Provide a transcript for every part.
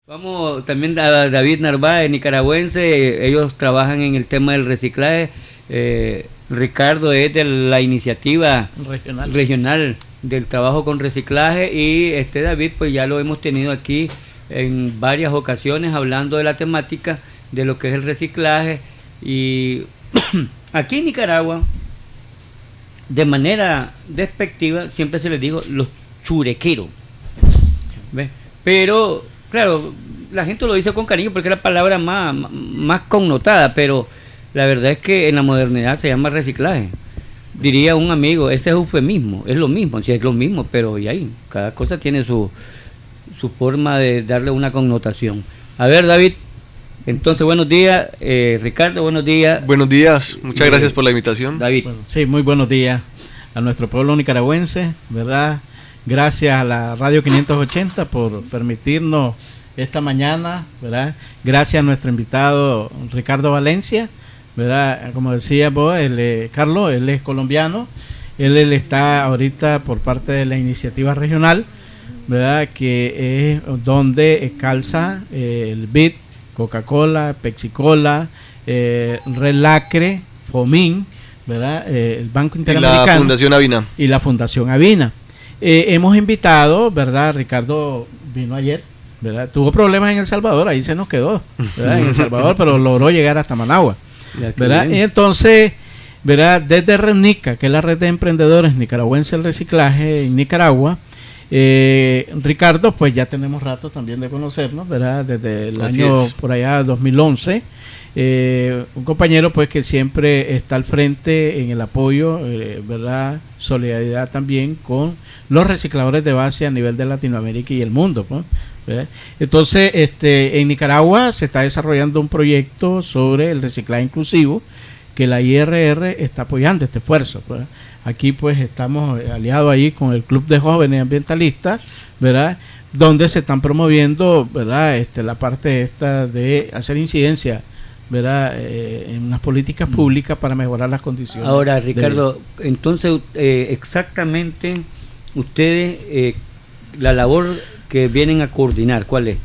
Vamos también a David Narváez, nicaragüense, ellos trabajan en el tema del reciclaje. Ricardo es de la iniciativa regional del trabajo con reciclaje y David pues ya lo hemos tenido aquí en varias ocasiones hablando de la temática de lo que es el reciclaje y aquí en Nicaragua de manera despectiva siempre se les dijo los churequeros, ¿ves? Pero claro, la gente lo dice con cariño porque es la palabra más connotada, pero la verdad es que en la modernidad se llama reciclaje. Diría un amigo, ese es eufemismo, es lo mismo, sí es lo mismo, pero y ahí, cada cosa tiene su forma de darle una connotación. A ver, David, entonces buenos días, Ricardo, buenos días. Buenos días, muchas gracias por la invitación. David. Bueno, sí, muy buenos días a nuestro pueblo nicaragüense, ¿verdad? Gracias a la Radio 580 por permitirnos esta mañana, ¿verdad? Gracias a nuestro invitado Ricardo Valencia, ¿verdad? Como decía vos, Carlos, él es colombiano, él está ahorita por parte de la iniciativa regional, ¿verdad? Que es donde calza el BID, Coca-Cola, Pepsi-Cola, Relacre, Fomín, ¿verdad? El Banco Interamericano. Y la Fundación Avina. Y la Fundación Avina. Hemos invitado, ¿verdad? Ricardo vino ayer, ¿verdad? Tuvo problemas en El Salvador, ahí se nos quedó, ¿verdad? En El Salvador, pero logró llegar hasta Managua, ¿verdad? Y entonces, ¿verdad? Desde RENICA, que es la red de emprendedores nicaragüenses del reciclaje en Nicaragua, Ricardo, pues ya tenemos rato también de conocernos, ¿verdad? Desde el año por allá 2011. Un compañero pues que siempre está al frente en el apoyo, ¿verdad? Solidaridad también con los recicladores de base a nivel de Latinoamérica y el mundo, pues, ¿verdad? Entonces, en Nicaragua se está desarrollando un proyecto sobre el reciclaje inclusivo que la IRR está apoyando este esfuerzo, pues. Aquí pues estamos aliados ahí con el Club de Jóvenes Ambientalistas, ¿verdad? Donde se están promoviendo, ¿verdad? La parte esta de hacer incidencia, ¿verdad? En unas políticas públicas para mejorar las condiciones. Ahora, Ricardo, entonces exactamente ustedes, la labor que vienen a coordinar, ¿cuál es?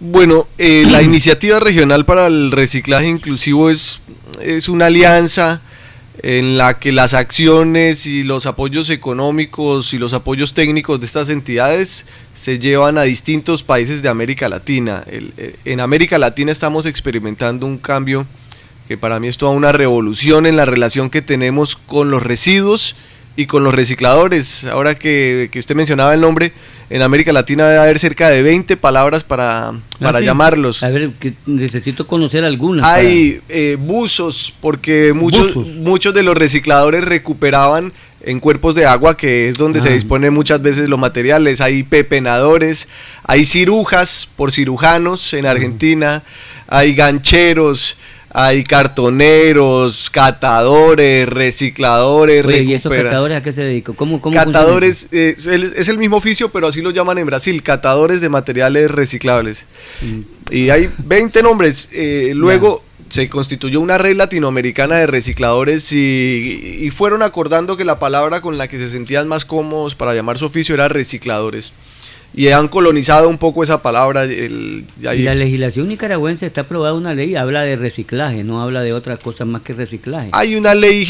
Bueno, la iniciativa regional para el reciclaje inclusivo es una alianza en la que las acciones y los apoyos económicos y los apoyos técnicos de estas entidades se llevan a distintos países de América Latina. En América Latina estamos experimentando un cambio que para mí es toda una revolución en la relación que tenemos con los residuos y con los recicladores. Ahora que usted mencionaba el nombre, en América Latina debe haber cerca de 20 palabras para sí llamarlos. A ver, que necesito conocer algunas. Hay buzos, porque muchos de los recicladores recuperaban en cuerpos de agua, que es donde se disponen muchas veces los materiales. Hay pepenadores, hay cirujas por cirujanos en Argentina, hay gancheros, hay cartoneros, catadores, recicladores. Oye, ¿y esos catadores a qué se dedican? ¿Cómo catadores, es el mismo oficio, pero así lo llaman en Brasil, catadores de materiales reciclables. Y hay 20 nombres. Luego se constituyó una red latinoamericana de recicladores y fueron acordando que la palabra con la que se sentían más cómodos para llamar su oficio era recicladores. Y han colonizado un poco esa palabra. La legislación nicaragüense está aprobada una ley, habla de reciclaje, no habla de otra cosa más que reciclaje. Hay una ley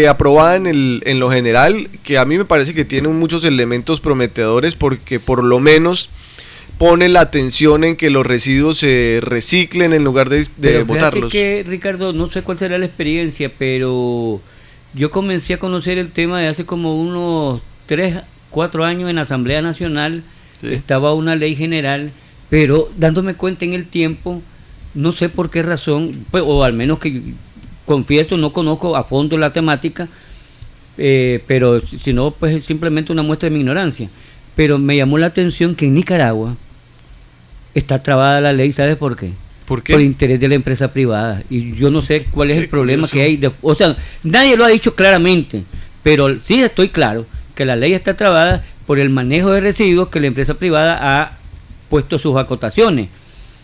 aprobada en lo general, que a mí me parece que tiene muchos elementos prometedores, porque por lo menos pone la atención en que los residuos se reciclen en lugar de botarlos. Que, Ricardo, no sé cuál será la experiencia, pero yo comencé a conocer el tema de hace como unos 3-4 años en la Asamblea Nacional. Sí. Estaba una ley general, pero dándome cuenta en el tiempo, no sé por qué razón, pues, o al menos que confieso, no conozco a fondo la temática, pero si no, pues es simplemente una muestra de mi ignorancia. Pero me llamó la atención que en Nicaragua está trabada la ley, ¿sabes por qué? ¿Por qué? Por interés de la empresa privada. Y yo no sé cuál es el problema que hay. O sea, nadie lo ha dicho claramente, pero sí estoy claro que la ley está trabada por el manejo de residuos que la empresa privada ha puesto sus acotaciones.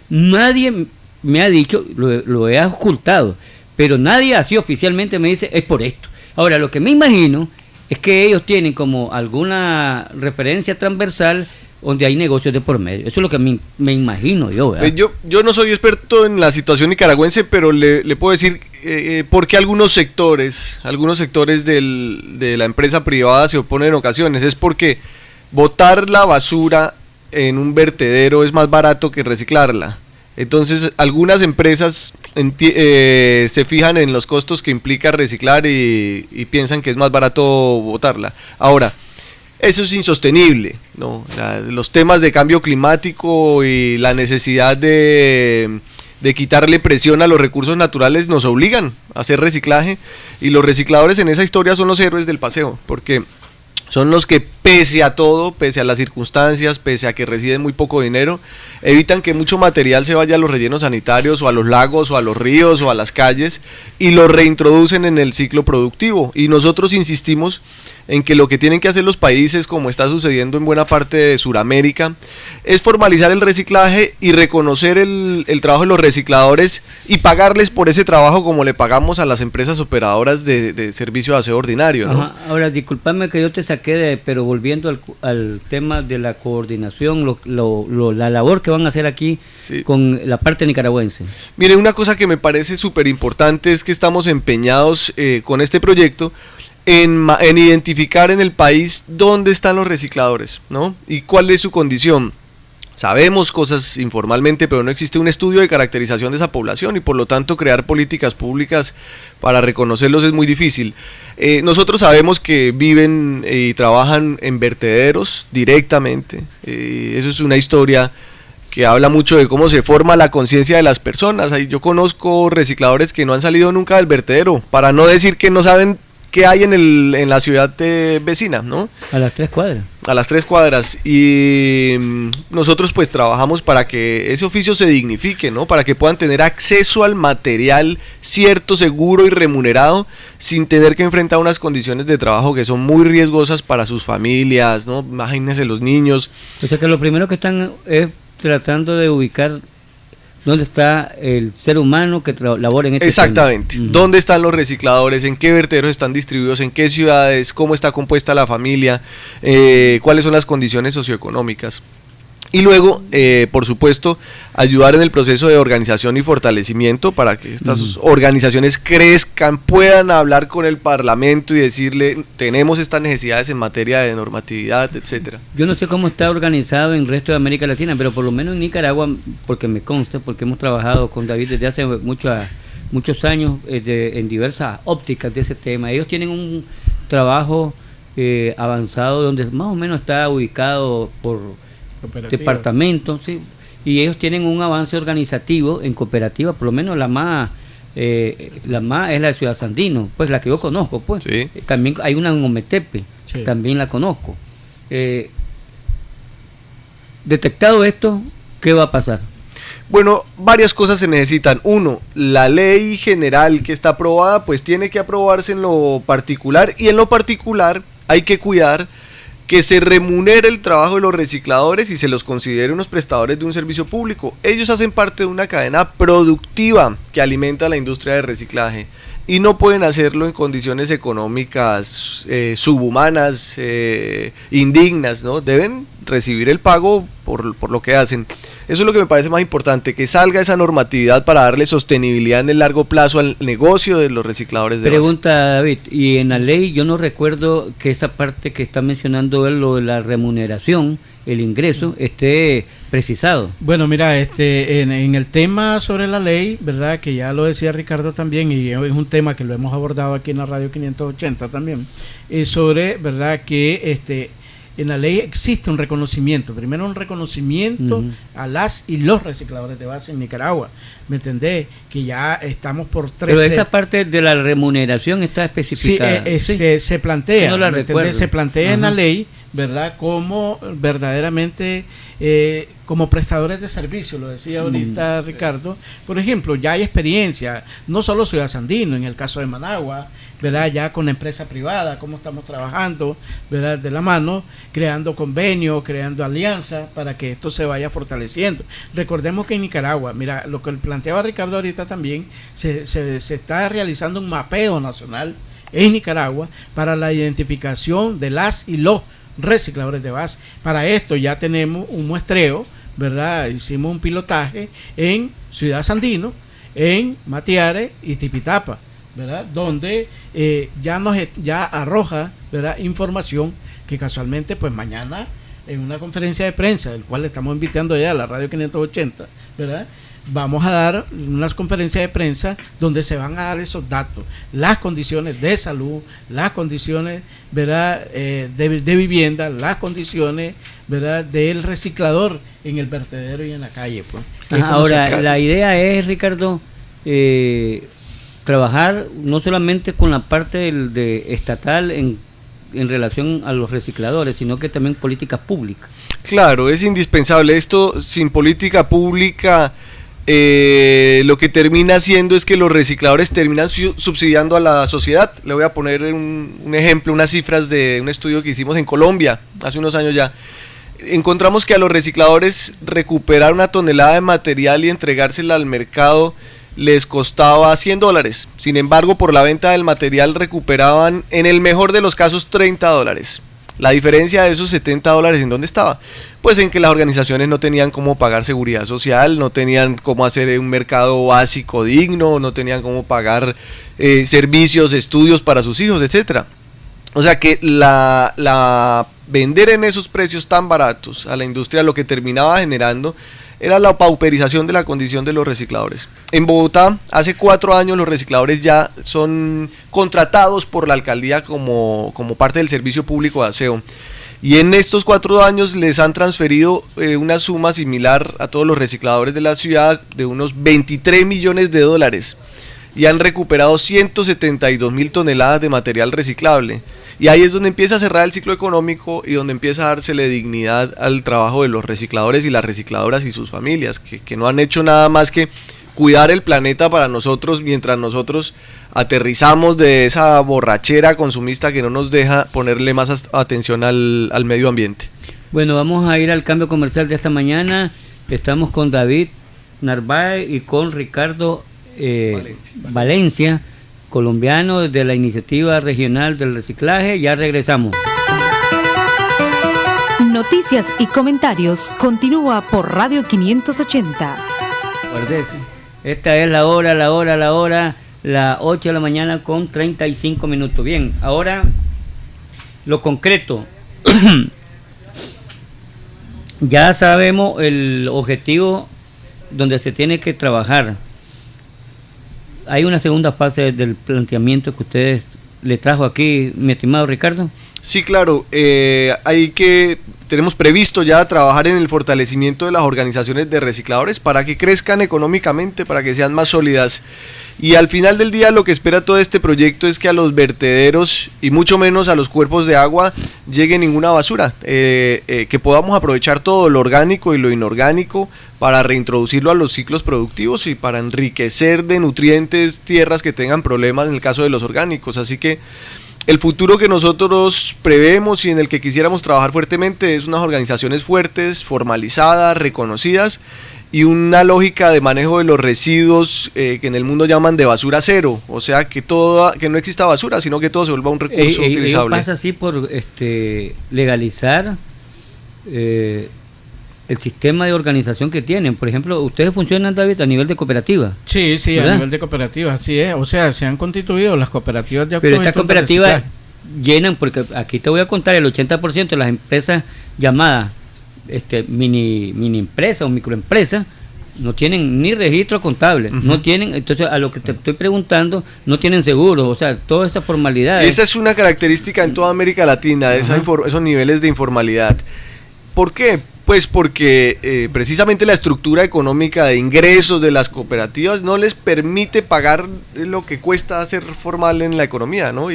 Nadie me ha dicho, lo he ocultado, pero nadie así oficialmente me dice, es por esto. Ahora, lo que me imagino es que ellos tienen como alguna referencia transversal donde hay negocios de por medio. Eso es lo que me imagino yo, ¿verdad? Yo no soy experto en la situación nicaragüense, pero le puedo decir por qué algunos sectores de la empresa privada se oponen en ocasiones. Es porque botar la basura en un vertedero es más barato que reciclarla. Entonces algunas empresas se fijan en los costos que implica reciclar y piensan que es más barato botarla. Ahora, eso es insostenible, ¿no? Los temas de cambio climático y la necesidad de quitarle presión a los recursos naturales nos obligan a hacer reciclaje, y los recicladores en esa historia son los héroes del paseo, porque son los que, pese a todo, pese a las circunstancias, pese a que reciben muy poco dinero, evitan que mucho material se vaya a los rellenos sanitarios o a los lagos o a los ríos o a las calles, y lo reintroducen en el ciclo productivo. Y nosotros insistimos en que lo que tienen que hacer los países, como está sucediendo en buena parte de Sudamérica, es formalizar el reciclaje y reconocer el trabajo de los recicladores y pagarles por ese trabajo como le pagamos a las empresas operadoras de servicio de aseo ordinario, ¿no? Ajá. Ahora, discúlpame que yo te saqué pero volviendo al tema de la coordinación, la labor que van a hacer aquí, sí, con la parte nicaragüense. Mire, una cosa que me parece súper importante es que estamos empeñados con este proyecto en identificar en el país dónde están los recicladores, ¿no? Y cuál es su condición. Sabemos cosas informalmente, pero no existe un estudio de caracterización de esa población, y por lo tanto crear políticas públicas para reconocerlos es muy difícil. Nosotros sabemos que viven y trabajan en vertederos directamente. Eso es una historia que habla mucho de cómo se forma la conciencia de las personas. Yo conozco recicladores que no han salido nunca del vertedero, para no decir que no saben qué hay en la ciudad vecina, ¿no? A las 3 cuadras. A las 3 cuadras. Y nosotros pues trabajamos para que ese oficio se dignifique, ¿no? Para que puedan tener acceso al material cierto, seguro y remunerado, sin tener que enfrentar unas condiciones de trabajo que son muy riesgosas para sus familias, ¿no? Imagínense los niños. O sea que lo primero que están es tratando de ubicar dónde está el ser humano que labora en este Exactamente. tema. ¿Dónde están los recicladores? ¿En qué vertederos están distribuidos? ¿En qué ciudades? ¿Cómo está compuesta la familia? ¿Cuáles son las condiciones socioeconómicas? Y luego, por supuesto, ayudar en el proceso de organización y fortalecimiento para que estas organizaciones crezcan, puedan hablar con el Parlamento y decirle, tenemos estas necesidades en materia de normatividad, etcétera. Yo no sé cómo está organizado en el resto de América Latina, pero por lo menos en Nicaragua, porque me consta, porque hemos trabajado con David desde hace muchos años en diversas ópticas de ese tema. Ellos tienen un trabajo avanzado donde más o menos está ubicado por departamentos, sí, y ellos tienen un avance organizativo en cooperativa, por lo menos la más es la de Ciudad Sandino, pues la que yo conozco, pues. Sí. También hay una en Ometepe, sí, también la conozco. Detectado esto, ¿qué va a pasar? Bueno, varias cosas se necesitan. Uno, la ley general que está aprobada, pues tiene que aprobarse en lo particular, y en lo particular hay que cuidar que se remunere el trabajo de los recicladores y se los considere unos prestadores de un servicio público. Ellos hacen parte de una cadena productiva que alimenta la industria de reciclaje, y no pueden hacerlo en condiciones económicas subhumanas, indignas, ¿no? Deben recibir el pago por lo que hacen. Eso es lo que me parece más importante, que salga esa normatividad para darle sostenibilidad en el largo plazo al negocio de los recicladores de Pregunta, David, y en la ley yo no recuerdo que esa parte que está mencionando él, lo de la remuneración, el ingreso, esté precisado. Bueno, mira, en el tema sobre la ley, ¿verdad? Que ya lo decía Ricardo también, y es un tema que lo hemos abordado aquí en la Radio 580 también, sobre, ¿verdad? Que en la ley existe un reconocimiento, primero un reconocimiento a las y los recicladores de base en Nicaragua, ¿me entendés? Que ya estamos por 13. Pero esa parte de la remuneración está especificada. Sí, se plantea, no la recuerdo. Se plantea en la ley, ¿verdad? Como verdaderamente como prestadores de servicio, lo decía ahorita Ricardo. Por ejemplo, ya hay experiencia, no solo Ciudad Sandino, en el caso de Managua, ¿verdad? Ya con la empresa privada, cómo estamos trabajando, ¿verdad? De la mano, creando convenios, creando alianzas para que esto se vaya fortaleciendo. Recordemos que en Nicaragua, mira, lo que planteaba Ricardo ahorita también, se está realizando un mapeo nacional en Nicaragua para la identificación de las y los recicladores de base. Para esto ya tenemos un muestreo, ¿verdad? Hicimos un pilotaje en Ciudad Sandino, en Matiare y Tipitapa, ¿verdad? Donde ya arroja, ¿verdad?, información que casualmente pues mañana en una conferencia de prensa, el cual estamos invitando ya a la Radio 580, ¿verdad?, vamos a dar unas conferencias de prensa donde se van a dar esos datos, las condiciones de salud, las condiciones, ¿verdad?, de vivienda, las condiciones, ¿verdad?, del reciclador en el vertedero y en la calle, pues. Ahora, la idea es, Ricardo, trabajar no solamente con la parte de estatal en relación a los recicladores, sino que también políticas públicas. Claro, es indispensable. Esto sin política pública, lo que termina haciendo es que los recicladores terminan subsidiando a la sociedad. Le voy a poner un ejemplo, unas cifras de un estudio que hicimos en Colombia hace unos años ya. Encontramos que a los recicladores recuperar una tonelada de material y entregársela al mercado les costaba $100. Sin embargo, por la venta del material recuperaban, en el mejor de los casos, $30. La diferencia de esos $70, ¿en dónde estaba? Pues en que las organizaciones no tenían cómo pagar seguridad social, no tenían cómo hacer un mercado básico digno, no tenían cómo pagar servicios, estudios para sus hijos, etcétera. O sea que la vender en esos precios tan baratos a la industria, lo que terminaba generando era la pauperización de la condición de los recicladores. En Bogotá, hace 4 años, los recicladores ya son contratados por la alcaldía como parte del servicio público de aseo. Y en estos 4 años les han transferido una suma similar a todos los recicladores de la ciudad de unos $23 millones. Y han recuperado 172.000 toneladas de material reciclable. Y ahí es donde empieza a cerrar el ciclo económico y donde empieza a dársele dignidad al trabajo de los recicladores y las recicladoras y sus familias, que no han hecho nada más que cuidar el planeta para nosotros mientras nosotros aterrizamos de esa borrachera consumista que no nos deja ponerle más atención al medio ambiente. Bueno, vamos a ir al cambio comercial de esta mañana. Estamos con David Narváez y con Ricardo Valencia, colombiano de la Iniciativa Regional del Reciclaje. Ya regresamos. Noticias y comentarios continúa por Radio 580. Guárdese. Esta es la hora, las 8 de la mañana con 35 minutos. Bien, ahora lo concreto. Ya sabemos el objetivo donde se tiene que trabajar. Hay una segunda fase del planteamiento que ustedes le trajo aquí, mi estimado Ricardo. Sí, claro, tenemos previsto ya trabajar en el fortalecimiento de las organizaciones de recicladores para que crezcan económicamente, para que sean más sólidas. Y al final del día lo que espera todo este proyecto es que a los vertederos y mucho menos a los cuerpos de agua llegue ninguna basura, que podamos aprovechar todo lo orgánico y lo inorgánico para reintroducirlo a los ciclos productivos y para enriquecer de nutrientes tierras que tengan problemas en el caso de los orgánicos. Así que el futuro que nosotros prevemos y en el que quisiéramos trabajar fuertemente es unas organizaciones fuertes, formalizadas, reconocidas y una lógica de manejo de los residuos que en el mundo llaman de basura cero, o sea que no exista basura, sino que todo se vuelva un recurso utilizable. Pasa así por legalizar el sistema de organización que tienen. Por ejemplo, ustedes funcionan, David, a nivel de cooperativa. Sí, ¿verdad? A nivel de cooperativa, así es. O sea, se han constituido las cooperativas de Pero estas cooperativas llenan, porque aquí te voy a contar, el 80% de las empresas llamadas mini empresa o microempresa no tienen ni registro contable, no tienen, entonces a lo que te estoy preguntando, no tienen seguros, o sea, toda esa formalidad. Esa es una característica en toda América Latina, esos niveles de informalidad. ¿Por qué? Pues porque precisamente la estructura económica de ingresos de las cooperativas no les permite pagar lo que cuesta ser formal en la economía, ¿no?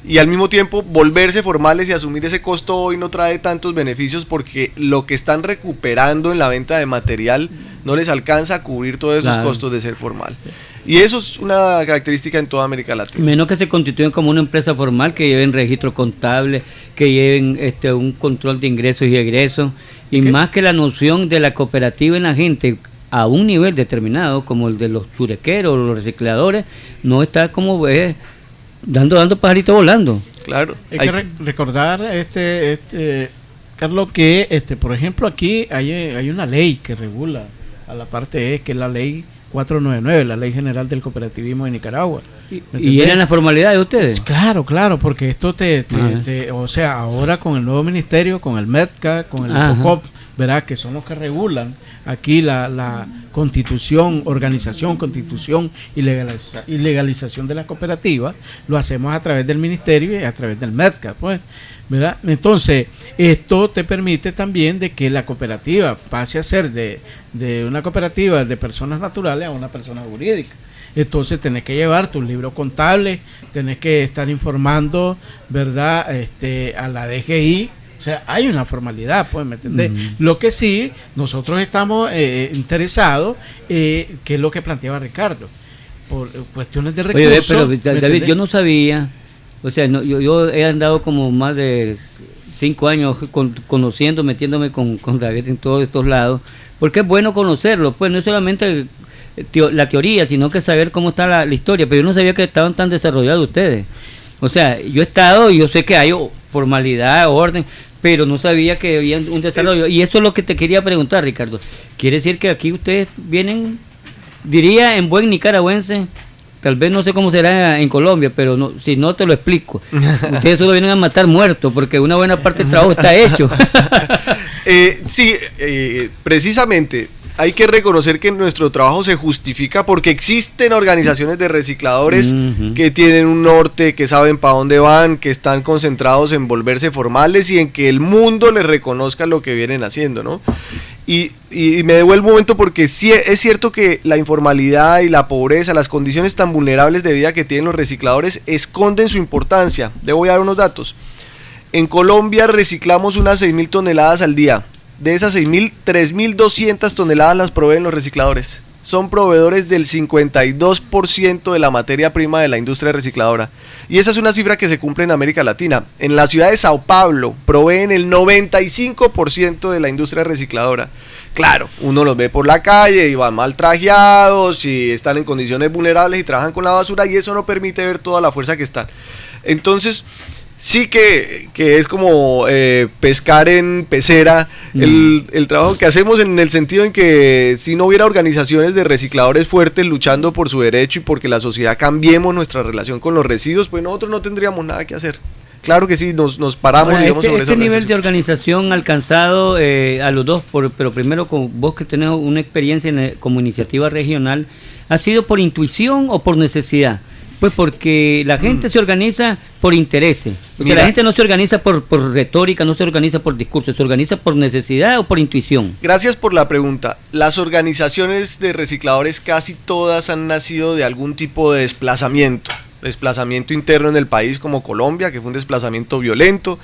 Y al mismo tiempo volverse formales y asumir ese costo hoy no trae tantos beneficios porque lo que están recuperando en la venta de material no les alcanza a cubrir todos esos costos de ser formal. Y eso es una característica en toda América Latina. Menos que se constituyan como una empresa formal, que lleven registro contable, que lleven un control de ingresos y egresos, y más que la noción de la cooperativa en la gente a un nivel determinado, como el de los churequeros, los recicladores, no está como dando pajarito volando. Claro. Hay que recordar, Carlos, que por ejemplo aquí hay una ley que regula a la parte E, que es la ley 499, la Ley General del Cooperativismo de Nicaragua. ¿Y eran las formalidades de ustedes? Claro, porque esto o sea, ahora con el nuevo ministerio, con el MEDCA, con el COCOP, ¿verdad? Que son los que regulan aquí la constitución, organización, constitución y legalización de la cooperativa, lo hacemos a través del ministerio y a través del MEDCA, pues, ¿verdad? Entonces, esto te permite también de que la cooperativa pase a ser de una cooperativa de personas naturales a una persona jurídica. Entonces tenés que llevar tu libro contable, tenés que estar informando, ¿verdad? A la DGI. O sea, hay una formalidad, pues, ¿me entendés? Lo que sí, nosotros estamos interesados, que es lo que planteaba Ricardo, por cuestiones de recursos. Oye, pero David, yo no sabía, o sea, yo he andado como más de 5 años conociendo, metiéndome con David en todos estos lados, porque es bueno conocerlo, pues no es solamente la teoría, sino que saber cómo está la historia, pero yo no sabía que estaban tan desarrollados ustedes. O sea, yo he estado y yo sé que hay formalidad, orden, pero no sabía que había un desarrollo. Y eso es lo que te quería preguntar, Ricardo. ¿Quiere decir que aquí ustedes vienen, diría en buen nicaragüense, tal vez no sé cómo será en Colombia, pero no, si no te lo explico, ustedes solo vienen a matar muertos, porque una buena parte del trabajo está hecho? Precisamente. Hay que reconocer que nuestro trabajo se justifica porque existen organizaciones de recicladores que tienen un norte, que saben para dónde van, que están concentrados en volverse formales y en que el mundo les reconozca lo que vienen haciendo, ¿no? Y me devuelvo un momento porque sí es cierto que la informalidad y la pobreza, las condiciones tan vulnerables de vida que tienen los recicladores esconden su importancia. Le voy a dar unos datos. En Colombia reciclamos unas 6.000 toneladas al día. De esas 6.000, 3.200 toneladas las proveen los recicladores. Son proveedores del 52% de la materia prima de la industria recicladora. Y esa es una cifra que se cumple en América Latina. En la ciudad de Sao Paulo proveen el 95% de la industria recicladora. Claro, uno los ve por la calle y van mal trajeados y están en condiciones vulnerables y trabajan con la basura y eso no permite ver toda la fuerza que están. Entonces, sí que es como pescar en pecera el trabajo que hacemos, en el sentido en que si no hubiera organizaciones de recicladores fuertes luchando por su derecho y porque la sociedad cambiemos nuestra relación con los residuos, pues nosotros no tendríamos nada que hacer. Claro que sí, nos paramos, bueno, digamos, sobre esa este nivel de organización alcanzado a los dos, pero primero con vos que tenés una experiencia como iniciativa regional, ¿ha sido por intuición o por necesidad? Pues porque la gente se organiza por intereses. O sea, la gente no se organiza por retórica, no se organiza por discurso, se organiza por necesidad o por intuición. Gracias por la pregunta. Las organizaciones de recicladores casi todas han nacido de algún tipo de desplazamiento interno en el país, como Colombia, que fue un desplazamiento violento,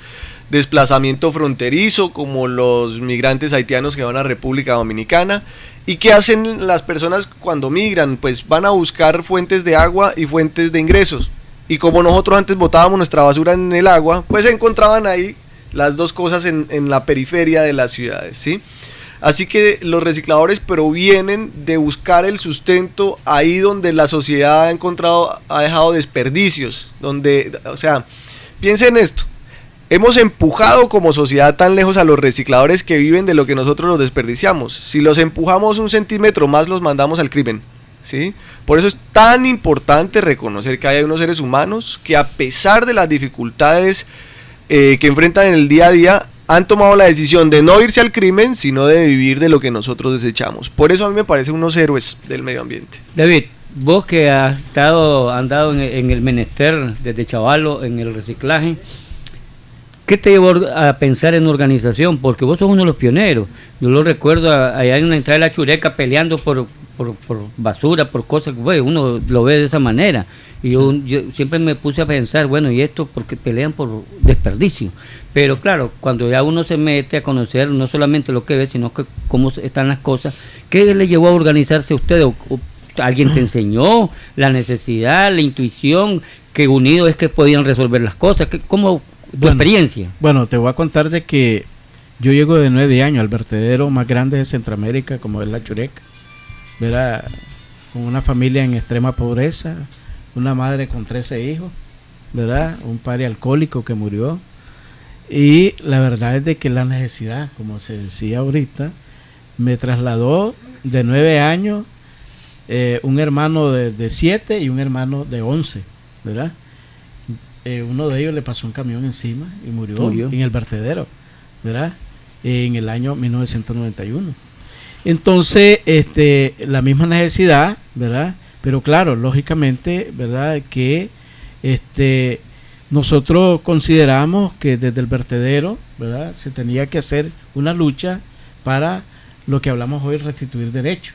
desplazamiento fronterizo, como los migrantes haitianos que van a República Dominicana. ¿Y qué hacen las personas cuando migran? Pues van a buscar fuentes de agua y fuentes de ingresos. Y como nosotros antes botábamos nuestra basura en el agua, pues se encontraban ahí las dos cosas en la periferia de las ciudades, ¿sí? Así que los recicladores provienen de buscar el sustento ahí donde la sociedad ha dejado desperdicios, donde, o sea, piensen esto. Hemos empujado como sociedad tan lejos a los recicladores que viven de lo que nosotros los desperdiciamos. Si los empujamos 1 centímetro más, los mandamos al crimen, ¿sí? Por eso es tan importante reconocer que hay unos seres humanos que, a pesar de las dificultades que enfrentan en el día a día, han tomado la decisión de no irse al crimen, sino de vivir de lo que nosotros desechamos. Por eso a mí me parecen unos héroes del medio ambiente. David, vos que has andado en el menester desde chavalo, en el reciclaje, ¿qué te llevó a pensar en organización? Porque vos sos uno de los pioneros. Yo lo recuerdo allá en la entrada de la Chureca peleando por basura, por cosas, bueno, uno lo ve de esa manera. Y yo siempre me puse a pensar, bueno, ¿y esto porque pelean por desperdicio? Pero claro, cuando ya uno se mete a conocer no solamente lo que ve, sino que cómo están las cosas, ¿qué le llevó a organizarse a usted? ¿O alguien te enseñó la necesidad, la intuición, que unidos es que podían resolver las cosas? ¿Cómo tu experiencia? Bueno, te voy a contar de que yo llego de 9 años al vertedero más grande de Centroamérica, como es la Chureca, ¿verdad? Con una familia en extrema pobreza, una madre con 13 hijos, ¿verdad? Un padre alcohólico que murió. Y la verdad es de que la necesidad, como se decía ahorita, me trasladó de 9 años, un hermano de 7 y un hermano de 11, ¿verdad? Uno de ellos le pasó un camión encima y murió en el vertedero, ¿verdad? En el año 1991. Entonces, la misma necesidad, ¿verdad? Pero claro, lógicamente, ¿verdad? Que nosotros consideramos que desde el vertedero, ¿verdad? Se tenía que hacer una lucha para lo que hablamos hoy, restituir derechos,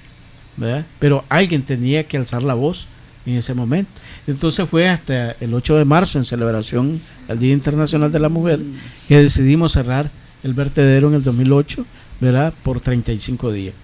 ¿verdad? Pero alguien tenía que alzar la voz en ese momento. Entonces fue hasta el 8 de marzo, en celebración al Día Internacional de la Mujer, que decidimos cerrar el vertedero en el 2008, ¿verdad? Por 35 días.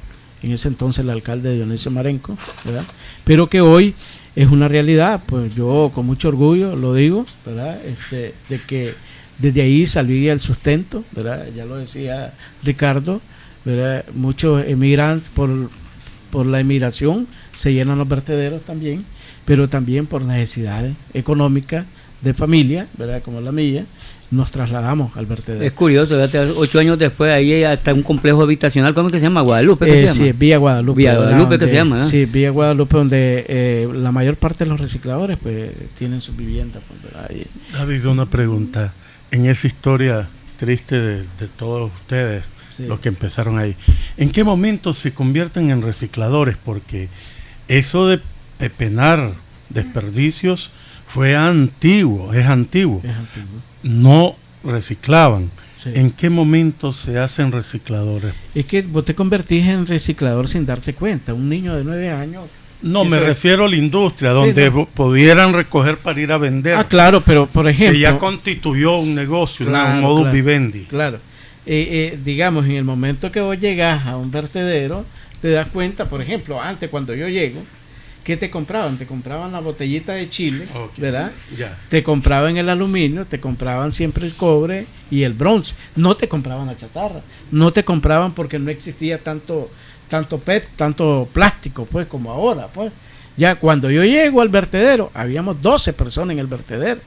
En ese entonces el alcalde Dionisio Marenco, ¿verdad? Pero que hoy es una realidad, pues yo con mucho orgullo lo digo, ¿verdad? De que desde ahí salía el sustento, ¿verdad? Ya lo decía Ricardo, ¿verdad? Muchos emigrantes por la emigración se llenan los vertederos también, pero también por necesidades económicas de familia, ¿verdad? Como la mía, nos trasladamos al vertedero. Es curioso, 8 años después ahí está un complejo habitacional, ¿cómo es que se llama? ¿Guadalupe? ¿Qué se llama? Sí, Villa Guadalupe. Villa Guadalupe, ¿qué se llama? ¿No? Sí, Villa Guadalupe, donde la mayor parte de los recicladores pues tienen sus viviendas. Pues, ahí. David, una pregunta. En esa historia triste de todos ustedes, sí, los que empezaron ahí, ¿en qué momento se convierten en recicladores? Porque eso de pepenar desperdicios fue antiguo, es antiguo. No reciclaban. Sí. ¿En qué momento se hacen recicladores? Es que vos te convertís en reciclador sin darte cuenta. Un niño de 9 años... No, me refiero a la industria, donde sí, pudieran recoger para ir a vender. Ah, claro, pero por ejemplo... Que ya constituyó un negocio, claro, un modus vivendi. Claro. Digamos, en el momento que vos llegás a un vertedero, te das cuenta, por ejemplo, antes cuando yo llego, ¿qué te compraban? Te compraban la botellita de chile, okay, ¿verdad? Ya. Te compraban el aluminio, te compraban siempre el cobre y el bronce. No te compraban la chatarra. No te compraban porque no existía tanto PET, tanto plástico, pues, como ahora, pues. Ya cuando yo llego al vertedero, habíamos 12 personas en el vertedero.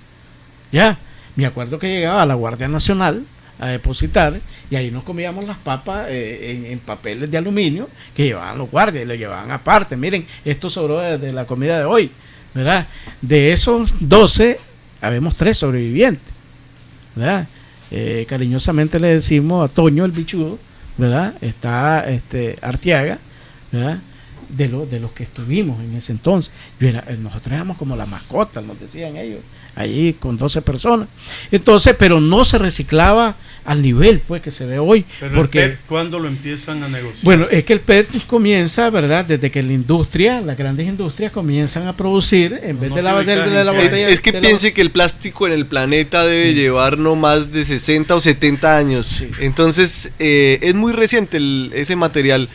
Ya, me acuerdo que llegaba la Guardia Nacional a depositar y ahí nos comíamos las papas en papeles de aluminio que llevaban los guardias y lo llevaban aparte. Miren, esto sobró de la comida de hoy, ¿verdad? De esos 12 habemos 3 sobrevivientes, ¿verdad? Cariñosamente le decimos a Toño el bichudo, ¿verdad? Está Arteaga, ¿verdad? De los que estuvimos en ese entonces. Nosotros éramos como la mascota, nos decían ellos, allí con 12 personas. Entonces, pero no se reciclaba al nivel pues que se ve hoy. Pero porque el PET, ¿cuándo lo empiezan a negociar? Bueno, es que el PET comienza, ¿verdad? Desde que la industria, las grandes industrias comienzan a producir, en vez de la botella. Es que piense que el plástico en el planeta debe llevar no más de 60 o 70 años. Sí. Entonces, es muy reciente ese material.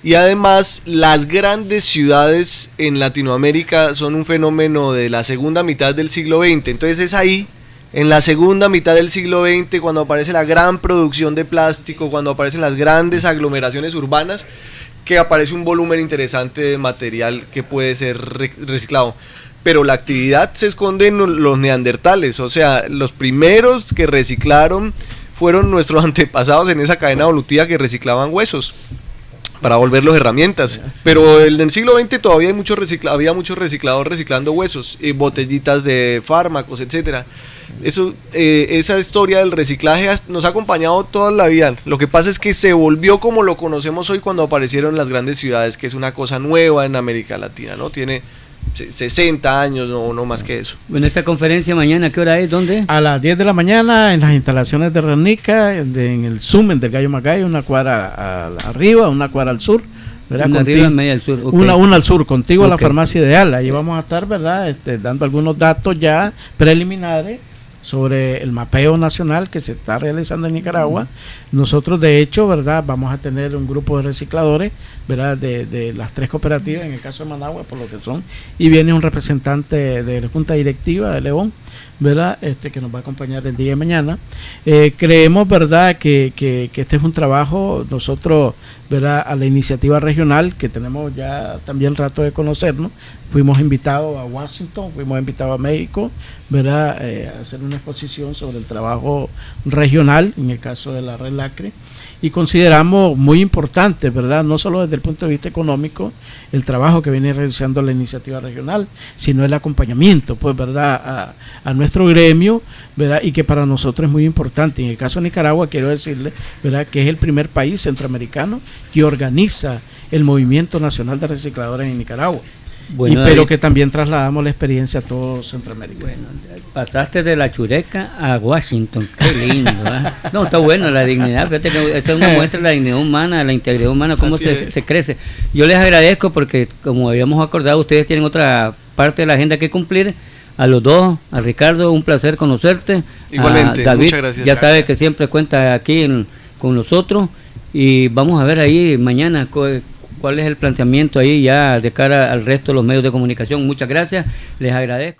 Y además las grandes ciudades en Latinoamérica son un fenómeno de la segunda mitad del siglo XX. Entonces es ahí, en la segunda mitad del siglo XX, cuando aparece la gran producción de plástico, cuando aparecen las grandes aglomeraciones urbanas, que aparece un volumen interesante de material que puede ser reciclado. Pero la actividad se esconde en los neandertales, o sea, los primeros que reciclaron fueron nuestros antepasados en esa cadena evolutiva que reciclaban huesos para volverlos herramientas, pero en el siglo XX todavía había muchos recicladores reciclando huesos, botellitas de fármacos, etcétera. Esa historia del reciclaje nos ha acompañado toda la vida. Lo que pasa es que se volvió como lo conocemos hoy cuando aparecieron las grandes ciudades, que es una cosa nueva en América Latina, ¿no? Tiene 60 años, no más que eso. Bueno, esta conferencia mañana, ¿qué hora es? ¿Dónde? A las 10 de la mañana en las instalaciones de Ranica, en el Sumen del Gallo Magayo, una cuadra arriba, una cuadra al sur, ¿verdad? Una arriba, media al sur. Okay. Una al sur, contigo a la farmacia Ideal. Ahí vamos a estar, ¿verdad? Dando algunos datos ya preliminares sobre el mapeo nacional que se está realizando en Nicaragua. Nosotros de hecho, ¿verdad? Vamos a tener un grupo de recicladores, ¿verdad? De las 3 cooperativas, en el caso de Managua, por lo que son, y viene un representante de la Junta Directiva de León, ¿verdad? Que nos va a acompañar el día de mañana. Creemos, ¿verdad? Que este es un trabajo, nosotros ¿verdad?, a la iniciativa regional, que tenemos ya también rato de conocernos. Fuimos invitados a Washington, fuimos invitados a México, ¿verdad?, a hacer una exposición sobre el trabajo regional, en el caso de la Red Lacre, y consideramos muy importante, ¿verdad?, no solo desde el punto de vista económico, el trabajo que viene realizando la iniciativa regional, sino el acompañamiento, pues, ¿verdad?, a nuestro gremio, ¿verdad?, y que para nosotros es muy importante. En el caso de Nicaragua, quiero decirle, ¿verdad?, que es el primer país centroamericano que organiza el Movimiento Nacional de Recicladores en Nicaragua. Bueno, pero que también trasladamos la experiencia a todo Centroamérica. Bueno, pasaste de la Chureca a Washington, qué lindo, ¿eh? No, está bueno la dignidad, fíjate que esa es una muestra de la dignidad humana, la integridad humana, cómo se crece. Yo les agradezco porque, como habíamos acordado, ustedes tienen otra parte de la agenda que cumplir. A los dos, a Ricardo, un placer conocerte. Igualmente, David, muchas gracias. Ya sabe que siempre cuenta aquí con nosotros, y vamos a ver ahí mañana cuál es el planteamiento ahí ya de cara al resto de los medios de comunicación. Muchas gracias, les agradezco.